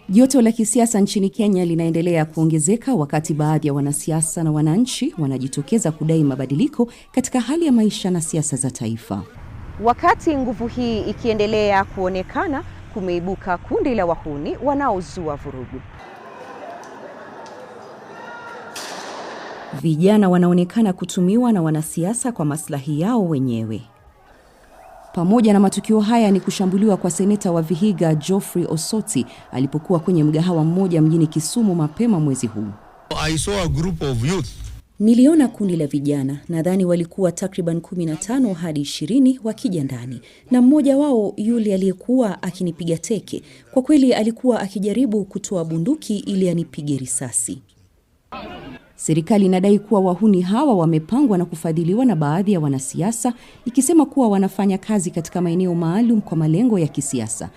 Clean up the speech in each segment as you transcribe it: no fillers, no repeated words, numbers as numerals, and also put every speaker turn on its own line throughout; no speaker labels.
Joto la kisiasa nchini Kenya linaendelea kuongezeka wakati baadhi ya wanasiasa na wananchi wanajitokeza kudai mabadiliko katika hali ya maisha na siasa za taifa.
Wakati nguvu hii ikiendelea kuonekana, kumeibuka kundi la wahuni wanaozua vurugu.
Vijana wanaonekana kutumiwa na wanasiasa kwa maslahi yao wenyewe. Pamoja na matukio haya ni kushambuliwa kwa seneta wa Vihiga Geoffrey Osoti alipokuwa kwenye mgahawa mmoja mjini Kisumu mapema mwezi huu.
I saw a group of youth.
Niliona kundi la vijana, nadhani walikuwa takriban 15 hadi 20 wakija ndani, na mmoja wao yule aliyekuwa akinipiga teke, kwa kweli alikuwa akijaribu kutoa bunduki ili anipige risasi. Serikali inadai kuwa wahuni hawa wamepangwa na kufadhiliwa na baadhi ya wanasiasa, ikisema kuwa wanafanya kazi katika maeneo maalum kwa malengo ya kisiasa.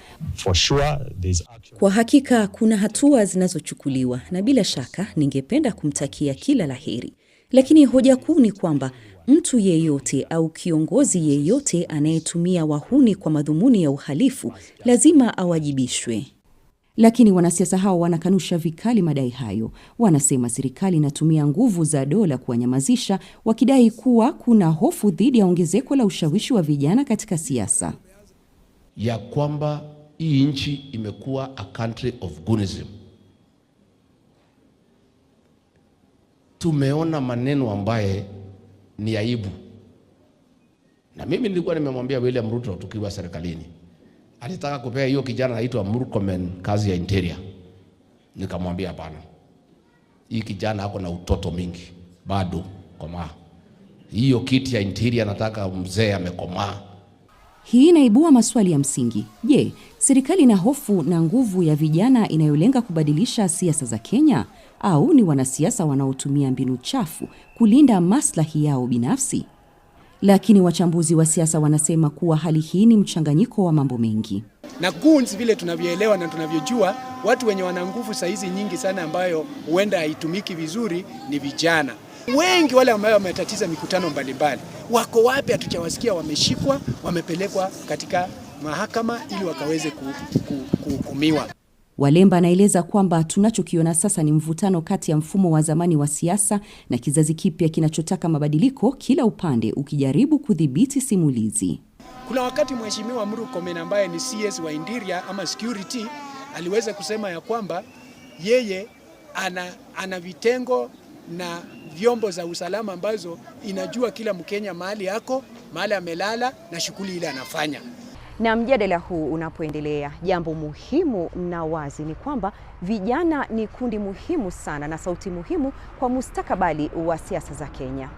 Kwa hakika kuna hatua zinazochukuliwa na bila shaka ningependa kumtakia kila laheri. Lakini hoja kuu ni kwamba mtu yeyote au kiongozi yeyote anayetumia wahuni kwa madhumuni ya uhalifu lazima awajibishwe. Lakini wanasiasa hao wanakanusha vikali madai hayo. Wanasema serikali inatumia nguvu za dola kuwanyamazisha, wakidai kuwa kuna hofu dhidi ya ongezeko la ushawishi wa vijana katika siasa.
Ya kwamba hii nchi imekuwa a country of goonism. Tumeona maneno ambaye ni aibu. Na mimi nilikuwa nimemwambia William Ruto tukiwa serikalini. Alitaka kupea hiyo kijana anaitwa Murkomen kazi ya interior. Nikamwambia hapana. Hii kijana hako na utoto mingi. Bado komaa. Hiyo kiti ya interior nataka mzee amekomaa.
Hii inaibua maswali ya msingi. Je, serikali ina hofu na nguvu ya vijana inayolenga kubadilisha siasa za Kenya? Au ni wanasiasa wanaotumia mbinu chafu kulinda maslahi yao binafsi? Lakini wachambuzi wa siasa wanasema kuwa hali hii ni mchanganyiko wa mambo mengi.
Na goons vile tunavyoelewa na tunavyojua, watu wenye wana nguvu saizi nyingi sana ambayo huenda haitumiki vizuri ni vijana. Wengi wale ambao wametatiza mikutano mbalimbali, wako wapi hatujawasikia wameshikwa, wamepelekwa katika mahakama ili wakaweze kuhukumiwa.
Walemba anaeleza kwamba tunachokiona sasa ni mvutano kati ya mfumo wa zamani wa siasa na kizazi kipya kinachotaka mabadiliko, kila upande ukijaribu kudhibiti simulizi.
Kuna wakati Mheshimiwa Murkomen ambaye ni CS wa Interior ama security aliweza kusema ya kwamba yeye ana vitengo na vyombo za usalama ambazo inajua kila Mkenya mahali yako, mahali amelala na shughuli ile anafanya.
Na mjadala huu unapoendelea, jambo muhimu na wazi ni kwamba vijana ni kundi muhimu sana na sauti muhimu kwa mustakabali wa siasa za Kenya.